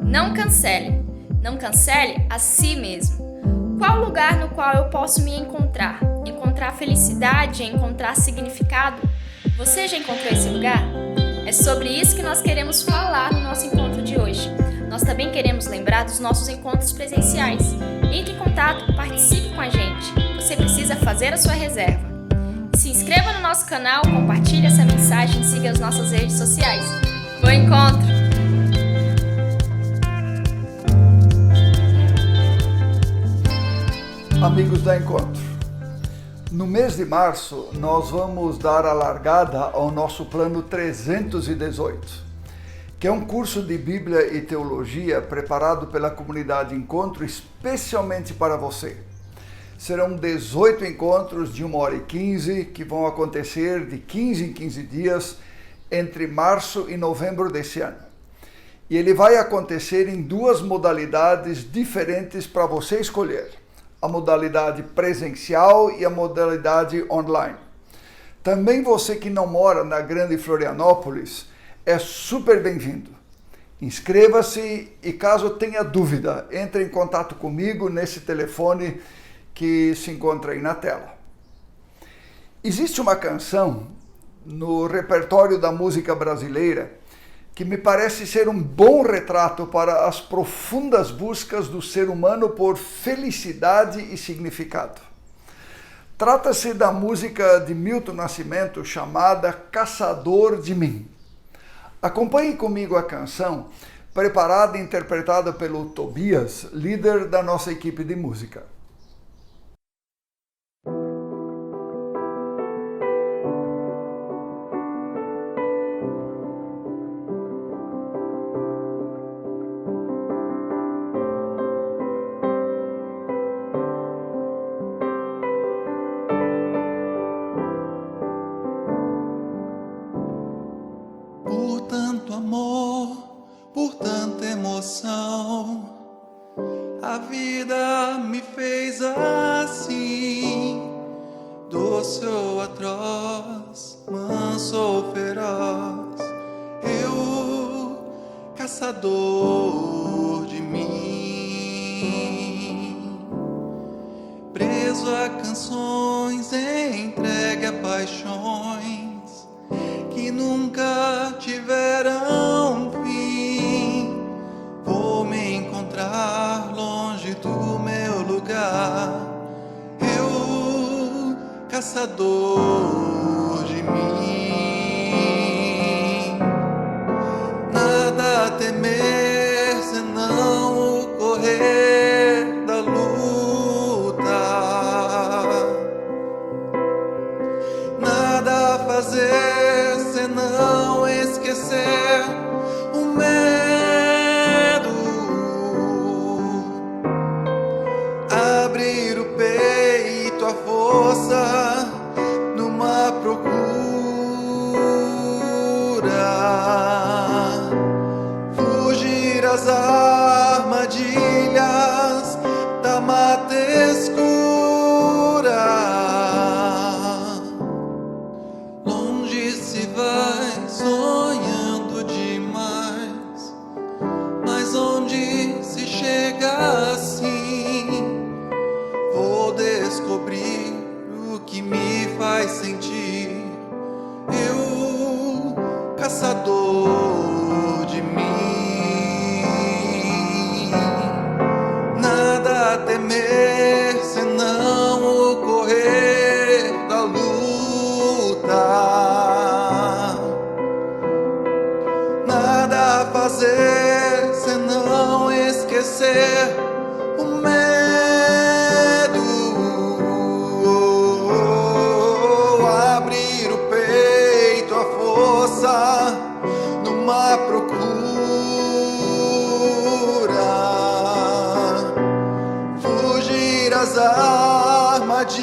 Não cancele. Não cancele a si mesmo. Qual o lugar no qual eu posso me encontrar? Encontrar felicidade, encontrar significado? Você já encontrou esse lugar? É sobre isso que nós queremos falar no nosso encontro de hoje. Nós também queremos lembrar dos nossos encontros presenciais. Entre em contato, participe com a gente. Você precisa fazer a sua reserva. Se inscreva no nosso canal, compartilhe essa mensagem e siga as nossas redes sociais. Bom encontro! Amigos da Encontro, no mês de março nós vamos dar a largada ao nosso plano 318, que é um curso de Bíblia e Teologia preparado pela comunidade Encontro especialmente para você. Serão 18 encontros de 1h15 que vão acontecer de 15 em 15 dias entre março e novembro desse ano. E ele vai acontecer em duas modalidades diferentes para você escolher. A modalidade presencial e a modalidade online. Também você que não mora na Grande Florianópolis é super bem-vindo. Inscreva-se e caso tenha dúvida, entre em contato comigo nesse telefone que se encontra aí na tela. Existe uma canção no repertório da música brasileira que me parece ser um bom retrato para as profundas buscas do ser humano por felicidade e significado. Trata-se da música de Milton Nascimento chamada Caçador de Mim. Acompanhe comigo a canção, preparada e interpretada pelo Tobias, líder da nossa equipe de música. Por tanto amor, por tanta emoção, a vida me fez assim, doce ou atroz, manso ou feroz, eu, caçador de mim, preso a canções, entregue a paixões que nunca tiveram fim. Vou me encontrar longe do meu lugar, eu, caçador de mim. Nada a temer senão o correr da luta, nada a fazer não esquecer o medo, abrir o peito à força numa procura, fugir às armadilhas da mata escura. Sonhando demais, mas onde se chega assim, vou descobrir o que me faz sentir, eu, caçador de mim. Nada a temer senão o correr da luta, nada a fazer senão esquecer o medo, abrir o peito à força numa procura, fugir às armadilhas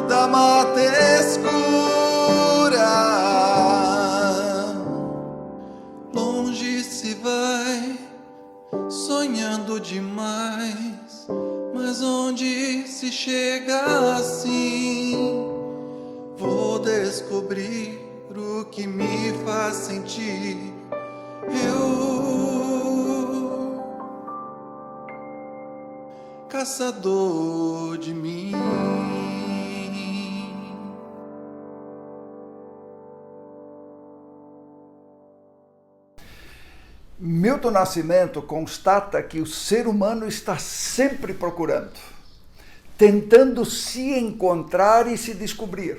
da mata escura. Sonhando demais, mas onde se chega assim, vou descobrir o que me faz sentir, eu, caçador de mim. Milton Nascimento constata que o ser humano está sempre procurando, tentando se encontrar e se descobrir.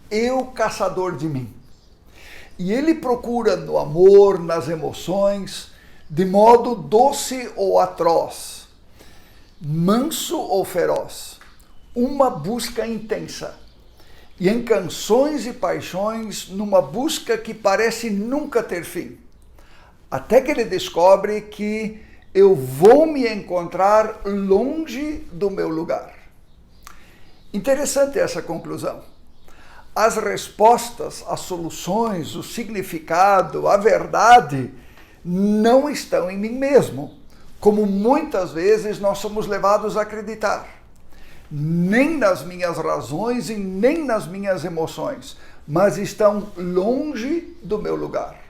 Eu, caçador de mim. E ele procura no amor, nas emoções, de modo doce ou atroz, manso ou feroz, uma busca intensa. E em canções e paixões, numa busca que parece nunca ter fim. Até que ele descobre que eu vou me encontrar longe do meu lugar. Interessante essa conclusão. As respostas, as soluções, o significado, a verdade não estão em mim mesmo, como muitas vezes nós somos levados a acreditar. Nem nas minhas razões e nem nas minhas emoções, mas estão longe do meu lugar.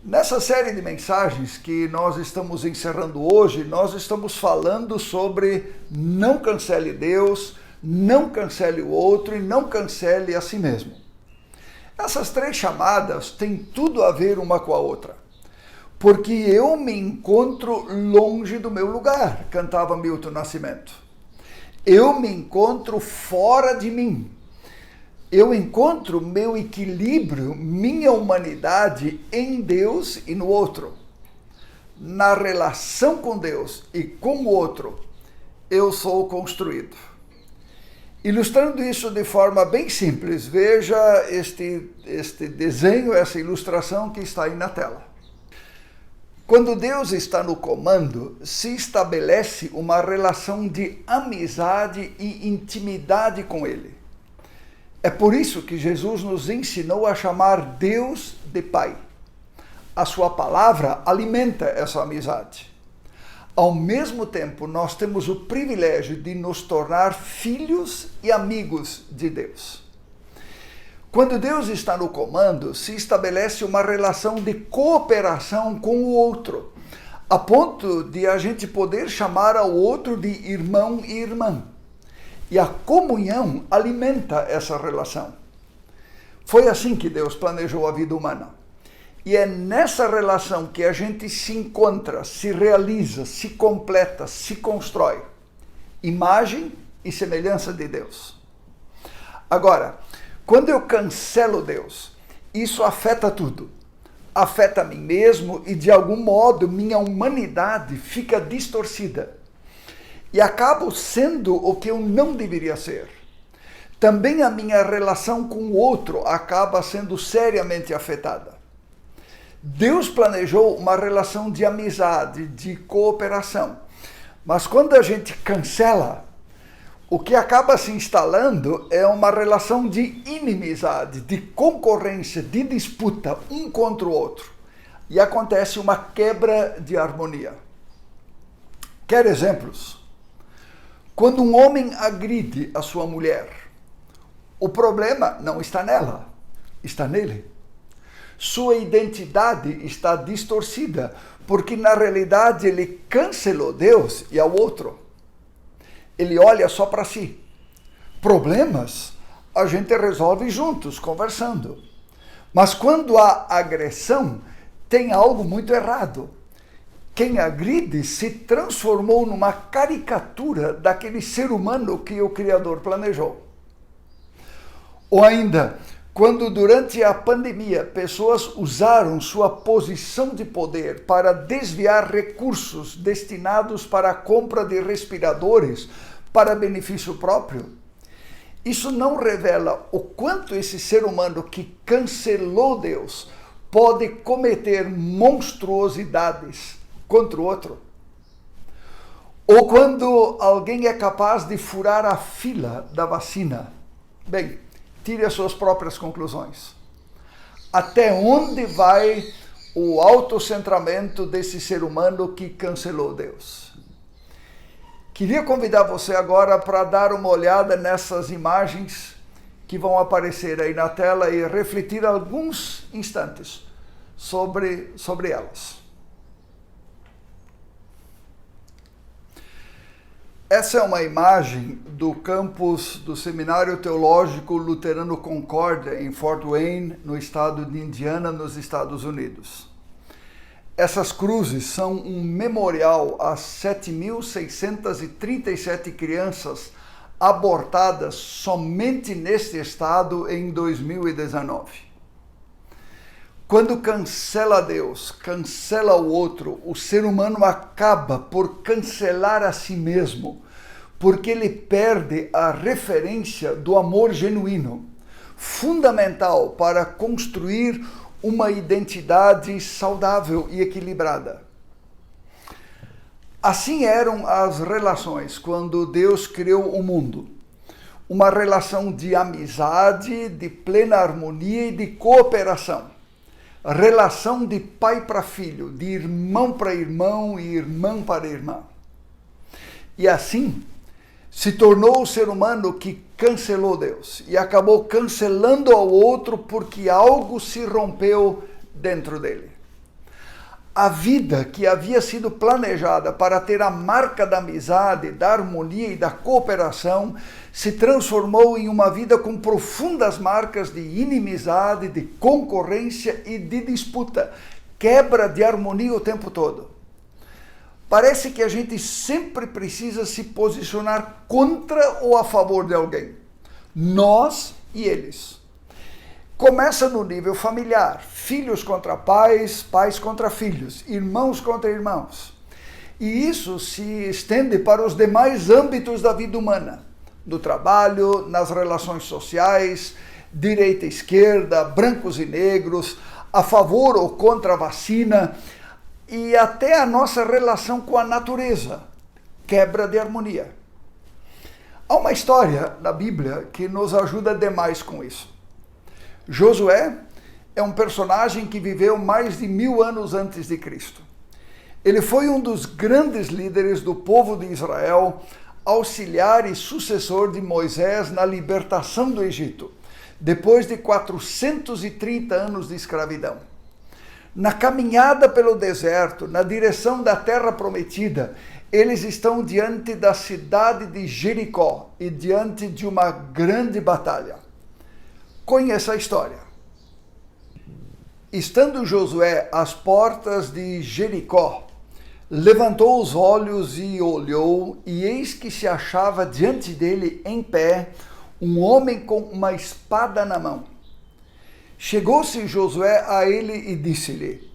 Nessa série de mensagens que nós estamos encerrando hoje, nós estamos falando sobre não cancele Deus, não cancele o outro e não cancele a si mesmo. Essas três chamadas têm tudo a ver uma com a outra. Porque eu me encontro longe do meu lugar, cantava Milton Nascimento. Eu me encontro fora de mim. Eu encontro meu equilíbrio, minha humanidade em Deus e no outro. Na relação com Deus e com o outro, eu sou construído. Ilustrando isso de forma bem simples, veja este desenho, essa ilustração que está aí na tela. Quando Deus está no comando, se estabelece uma relação de amizade e intimidade com Ele. É por isso que Jesus nos ensinou a chamar Deus de Pai. A sua palavra alimenta essa amizade. Ao mesmo tempo, nós temos o privilégio de nos tornar filhos e amigos de Deus. Quando Deus está no comando, se estabelece uma relação de cooperação com o outro, a ponto de a gente poder chamar ao outro de irmão e irmã. E a comunhão alimenta essa relação. Foi assim que Deus planejou a vida humana. E é nessa relação que a gente se encontra, se realiza, se completa, se constrói. Imagem e semelhança de Deus. Agora, quando eu cancelo Deus, isso afeta tudo. Afeta a mim mesmo e, de algum modo, minha humanidade fica distorcida. E acabo sendo o que eu não deveria ser. Também a minha relação com o outro acaba sendo seriamente afetada. Deus planejou uma relação de amizade, de cooperação. Mas quando a gente cancela, o que acaba se instalando é uma relação de inimizade, de concorrência, de disputa um contra o outro. E acontece uma quebra de harmonia. Quer exemplos? Quando um homem agride a sua mulher, o problema não está nela, está nele. Sua identidade está distorcida, porque na realidade ele cancelou Deus e ao outro. Ele olha só para si. Problemas a gente resolve juntos, conversando. Mas quando há agressão, tem algo muito errado. Quem agride se transformou numa caricatura daquele ser humano que o Criador planejou. Ou ainda, quando durante a pandemia pessoas usaram sua posição de poder para desviar recursos destinados para a compra de respiradores para benefício próprio, isso não revela o quanto esse ser humano que cancelou Deus pode cometer monstruosidades contra o outro? Ou quando alguém é capaz de furar a fila da vacina? Bem, tire as suas próprias conclusões. Até onde vai o autocentramento desse ser humano que cancelou Deus? Queria convidar você agora para dar uma olhada nessas imagens que vão aparecer aí na tela e refletir alguns instantes sobre elas. Essa é uma imagem do campus do Seminário Teológico Luterano Concórdia, em Fort Wayne, no estado de Indiana, nos Estados Unidos. Essas cruzes são um memorial às 7.637 crianças abortadas somente neste estado em 2019. Quando cancela Deus, cancela o outro, o ser humano acaba por cancelar a si mesmo, porque ele perde a referência do amor genuíno, fundamental para construir uma identidade saudável e equilibrada. Assim eram as relações quando Deus criou o mundo. Uma relação de amizade, de plena harmonia e de cooperação. Relação de pai para filho, de irmão para irmão e irmã para irmã. E assim se tornou o ser humano que cancelou Deus e acabou cancelando ao outro porque algo se rompeu dentro dele. A vida que havia sido planejada para ter a marca da amizade, da harmonia e da cooperação se transformou em uma vida com profundas marcas de inimizade, de concorrência e de disputa, quebra de harmonia o tempo todo. Parece que a gente sempre precisa se posicionar contra ou a favor de alguém. Nós e eles. Começa no nível familiar, filhos contra pais, pais contra filhos, irmãos contra irmãos. E isso se estende para os demais âmbitos da vida humana, no trabalho, nas relações sociais, direita e esquerda, brancos e negros, a favor ou contra a vacina, e até a nossa relação com a natureza, quebra de harmonia. Há uma história na Bíblia que nos ajuda demais com isso. Josué é um personagem que viveu mais de 1000 anos antes de Cristo. Ele foi um dos grandes líderes do povo de Israel, auxiliar e sucessor de Moisés na libertação do Egito, depois de 430 anos de escravidão. Na caminhada pelo deserto, na direção da terra prometida, eles estão diante da cidade de Jericó e diante de uma grande batalha. Conheça a história. Estando Josué às portas de Jericó, levantou os olhos e olhou, e eis que se achava diante dele em pé um homem com uma espada na mão. Chegou-se Josué a ele e disse-lhe: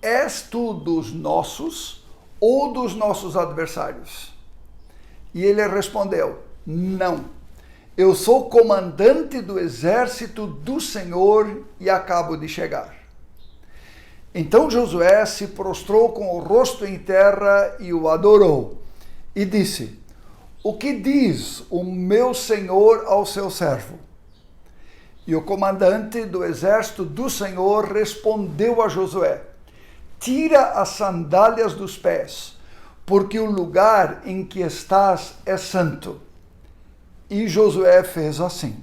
És tu dos nossos ou dos nossos adversários? E ele respondeu: Não. Eu sou comandante do exército do Senhor e acabo de chegar. Então Josué se prostrou com o rosto em terra e o adorou. E disse: O que diz o meu senhor ao seu servo? E o comandante do exército do Senhor respondeu a Josué: Tira as sandálias dos pés, porque o lugar em que estás é santo. E Josué fez assim.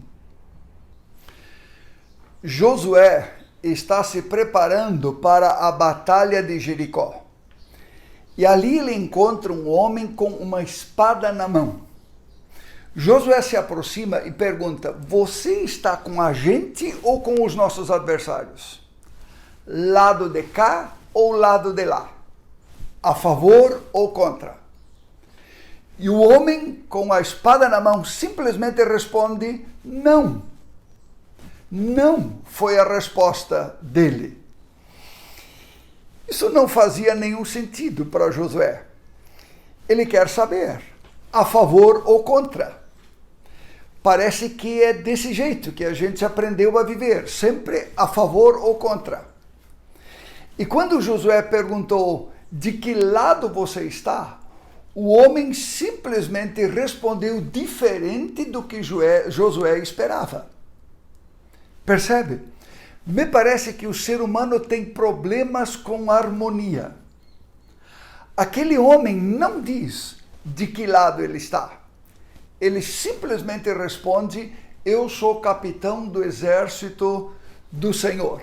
Josué está se preparando para a batalha de Jericó. E ali ele encontra um homem com uma espada na mão. Josué se aproxima e pergunta: Você está com a gente ou com os nossos adversários? Lado de cá ou lado de lá? A favor ou contra? E o homem com a espada na mão simplesmente responde: Não. Não foi a resposta dele. Isso não fazia nenhum sentido para Josué. Ele quer saber, a favor ou contra. Parece que é desse jeito que a gente aprendeu a viver, sempre a favor ou contra. E quando Josué perguntou: De que lado você está? O homem simplesmente respondeu diferente do que Josué esperava. Percebe? Me parece que o ser humano tem problemas com harmonia. Aquele homem não diz de que lado ele está. Ele simplesmente responde: Eu sou capitão do exército do Senhor.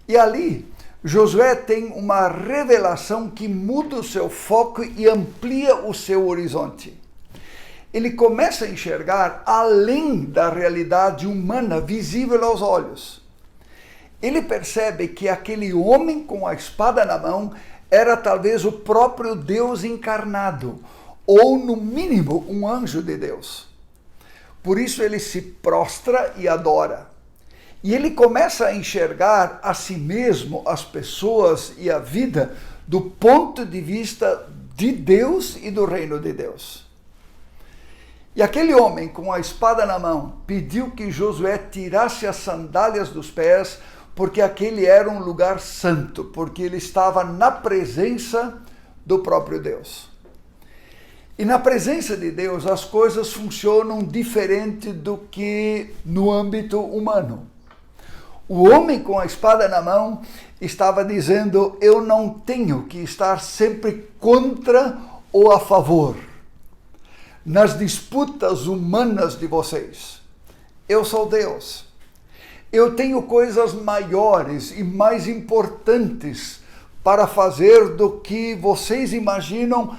E ali Josué tem uma revelação que muda o seu foco e amplia o seu horizonte. Ele começa a enxergar além da realidade humana visível aos olhos. Ele percebe que aquele homem com a espada na mão era talvez o próprio Deus encarnado, ou no mínimo um anjo de Deus. Por isso ele se prostra e adora. E ele começa a enxergar a si mesmo, as pessoas e a vida do ponto de vista de Deus e do reino de Deus. E aquele homem com a espada na mão pediu que Josué tirasse as sandálias dos pés, porque aquele era um lugar santo, porque ele estava na presença do próprio Deus. E na presença de Deus as coisas funcionam diferente do que no âmbito humano. O homem com a espada na mão estava dizendo: eu não tenho que estar sempre contra ou a favor nas disputas humanas de vocês. Eu sou Deus. Eu tenho coisas maiores e mais importantes para fazer do que vocês imaginam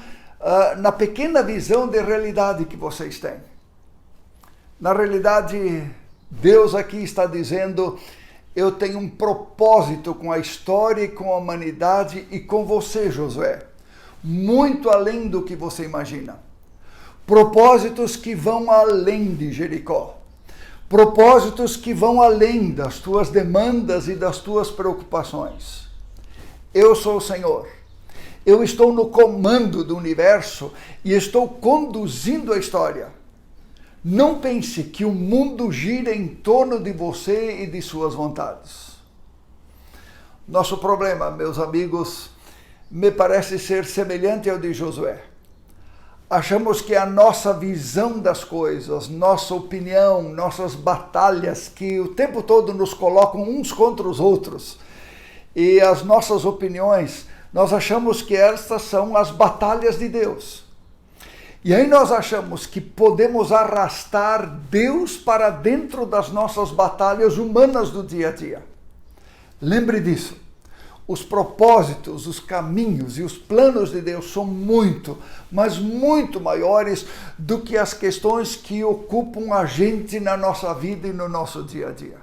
na pequena visão de realidade que vocês têm. Na realidade, Deus aqui está dizendo: eu tenho um propósito com a história e com a humanidade e com você, Josué, muito além do que você imagina. Propósitos que vão além de Jericó. Propósitos que vão além das tuas demandas e das tuas preocupações. Eu sou o Senhor. Eu estou no comando do universo e estou conduzindo a história. Não pense que o mundo gira em torno de você e de suas vontades. Nosso problema, meus amigos, me parece ser semelhante ao de Josué. Achamos que a nossa visão das coisas, nossa opinião, nossas batalhas, que o tempo todo nos colocam uns contra os outros, e as nossas opiniões, nós achamos que estas são as batalhas de Deus. E aí nós achamos que podemos arrastar Deus para dentro das nossas batalhas humanas do dia a dia. Lembre disso. Os propósitos, os caminhos e os planos de Deus são muito, mas muito maiores do que as questões que ocupam a gente na nossa vida e no nosso dia a dia.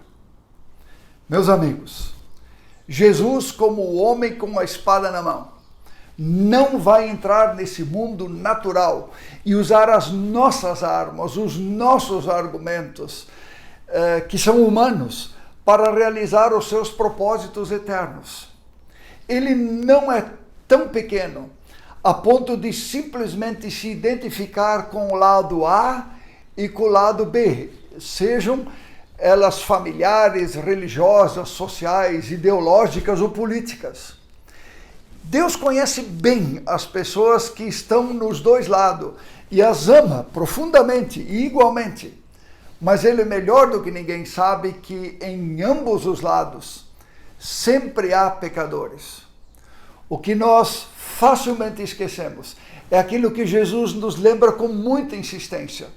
Meus amigos, Jesus, como o homem com a espada na mão, não vai entrar nesse mundo natural e usar as nossas armas, os nossos argumentos, que são humanos, para realizar os seus propósitos eternos. Ele não é tão pequeno a ponto de simplesmente se identificar com o lado A e com o lado B, sejam elas familiares, religiosas, sociais, ideológicas ou políticas. Deus conhece bem as pessoas que estão nos dois lados e as ama profundamente e igualmente. Mas Ele, melhor do que ninguém, sabe que em ambos os lados sempre há pecadores. O que nós facilmente esquecemos é aquilo que Jesus nos lembra com muita insistência.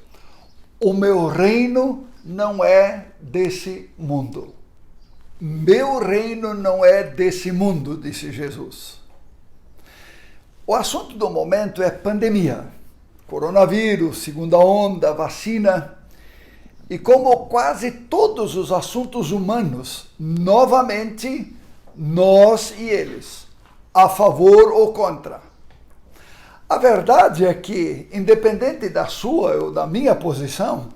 O meu reino não é desse mundo. Meu reino não é desse mundo, disse Jesus. O assunto do momento é pandemia, coronavírus, segunda onda, vacina. E como quase todos os assuntos humanos, novamente, nós e eles, a favor ou contra. A verdade é que, independente da sua ou da minha posição,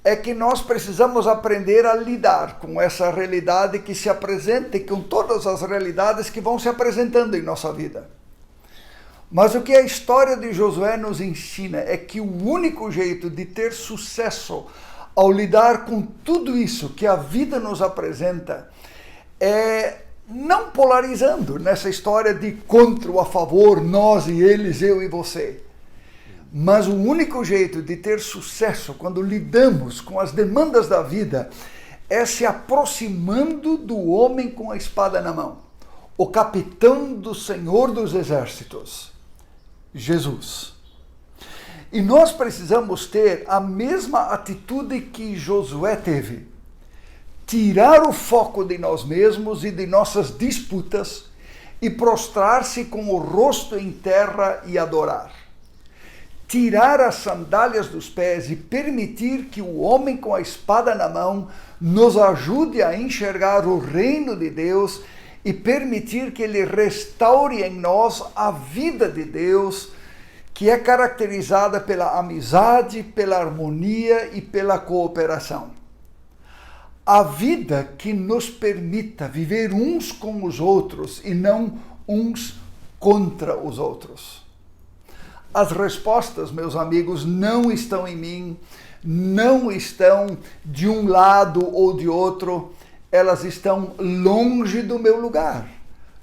é que nós precisamos aprender a lidar com essa realidade que se apresenta e com todas as realidades que vão se apresentando em nossa vida. Mas o que a história de Josué nos ensina é que o único jeito de ter sucesso ao lidar com tudo isso que a vida nos apresenta é não polarizando nessa história de contra ou a favor, nós e eles, eu e você. Mas o único jeito de ter sucesso quando lidamos com as demandas da vida é se aproximando do homem com a espada na mão, o capitão do Senhor dos Exércitos, Jesus. E nós precisamos ter a mesma atitude que Josué teve. tirar o foco de nós mesmos e de nossas disputas e prostrar-se com o rosto em terra e adorar. Tirar as sandálias dos pés e permitir que o homem com a espada na mão nos ajude a enxergar o reino de Deus e permitir que ele restaure em nós a vida de Deus, que é caracterizada pela amizade, pela harmonia e pela cooperação. A vida que nos permita viver uns com os outros e não uns contra os outros. As respostas, meus amigos, não estão em mim, não estão de um lado ou de outro, elas estão longe do meu lugar,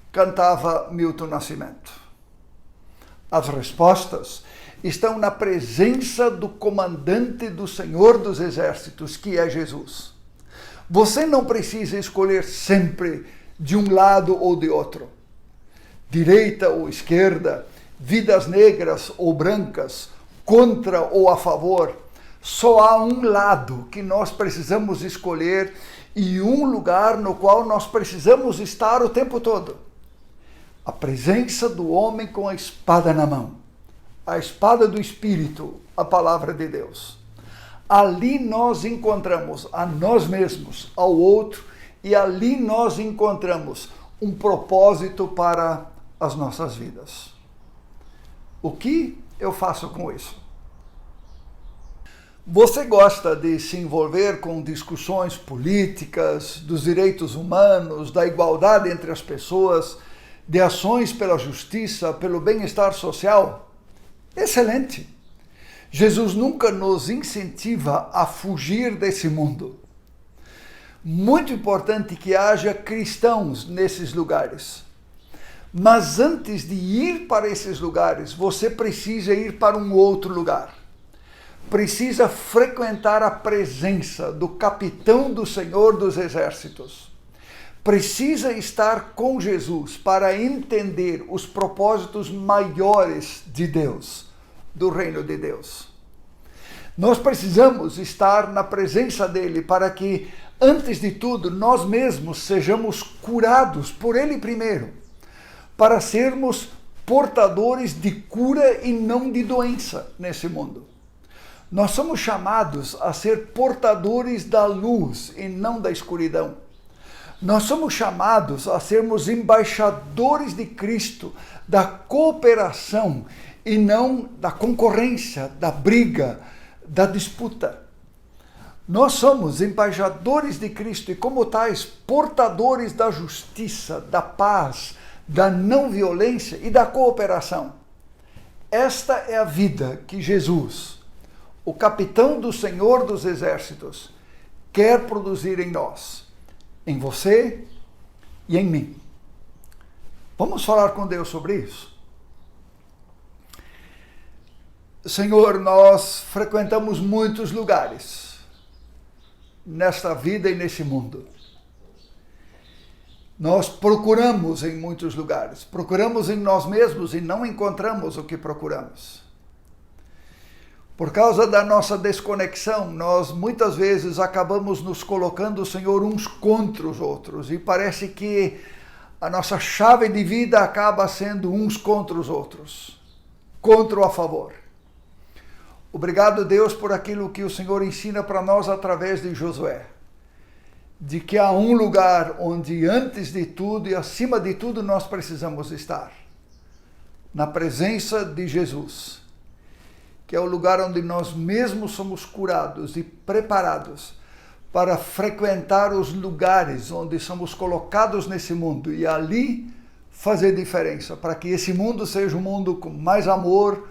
cantava Milton Nascimento. As respostas estão na presença do comandante do Senhor dos Exércitos, que é Jesus. Você não precisa escolher sempre de um lado ou de outro, direita ou esquerda, vidas negras ou brancas, contra ou a favor. Só há um lado que nós precisamos escolher e um lugar no qual nós precisamos estar o tempo todo. A presença do homem com a espada na mão, a espada do Espírito, a palavra de Deus. Ali nós encontramos a nós mesmos, ao outro, e ali nós encontramos um propósito para as nossas vidas. O que eu faço com isso? Você gosta de se envolver com discussões políticas, dos direitos humanos, da igualdade entre as pessoas, de ações pela justiça, pelo bem-estar social? Excelente! Jesus nunca nos incentiva a fugir desse mundo. Muito importante que haja cristãos nesses lugares. Mas antes de ir para esses lugares, você precisa ir para um outro lugar. Precisa frequentar a presença do capitão do Senhor dos Exércitos. Precisa estar com Jesus para entender os propósitos maiores de Deus, do reino de Deus. Nós precisamos estar na presença dele para que, antes de tudo, nós mesmos sejamos curados por ele primeiro, para sermos portadores de cura e não de doença nesse mundo. Nós somos chamados a ser portadores da luz e não da escuridão. Nós somos chamados a sermos embaixadores de Cristo, da cooperação e não da concorrência, da briga, da disputa. Nós somos embaixadores de Cristo e, como tais, portadores da justiça, da paz, da não violência e da cooperação. Esta é a vida que Jesus, o capitão do Senhor dos Exércitos, quer produzir em nós, em você e em mim. Vamos falar com Deus sobre isso? Senhor, nós frequentamos muitos lugares nesta vida e nesse mundo. Nós procuramos em muitos lugares, procuramos em nós mesmos e não encontramos o que procuramos. Por causa da nossa desconexão, nós muitas vezes acabamos nos colocando, Senhor, uns contra os outros, e parece que a nossa chave de vida acaba sendo uns contra os outros, contra ou a favor. Obrigado, Deus, por aquilo que o Senhor ensina para nós através de Josué, de que há um lugar onde antes de tudo e acima de tudo nós precisamos estar, na presença de Jesus, que é o lugar onde nós mesmos somos curados e preparados para frequentar os lugares onde somos colocados nesse mundo e ali fazer diferença, para que esse mundo seja um mundo com mais amor,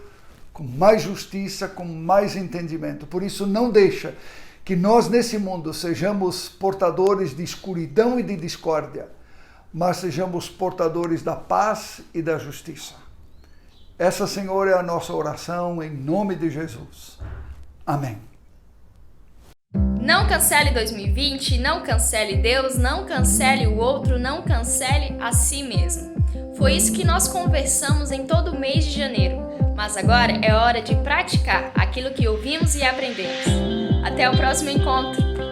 com mais justiça, com mais entendimento. Por isso, não deixa que nós nesse mundo sejamos portadores de escuridão e de discórdia, mas sejamos portadores da paz e da justiça. Essa, Senhor, é a nossa oração em nome de Jesus. Amém. Não cancele 2020, não cancele Deus, não cancele o outro, não cancele a si mesmo. Foi isso que nós conversamos em todo o mês de janeiro, mas agora é hora de praticar aquilo que ouvimos e aprendemos. Até o próximo encontro!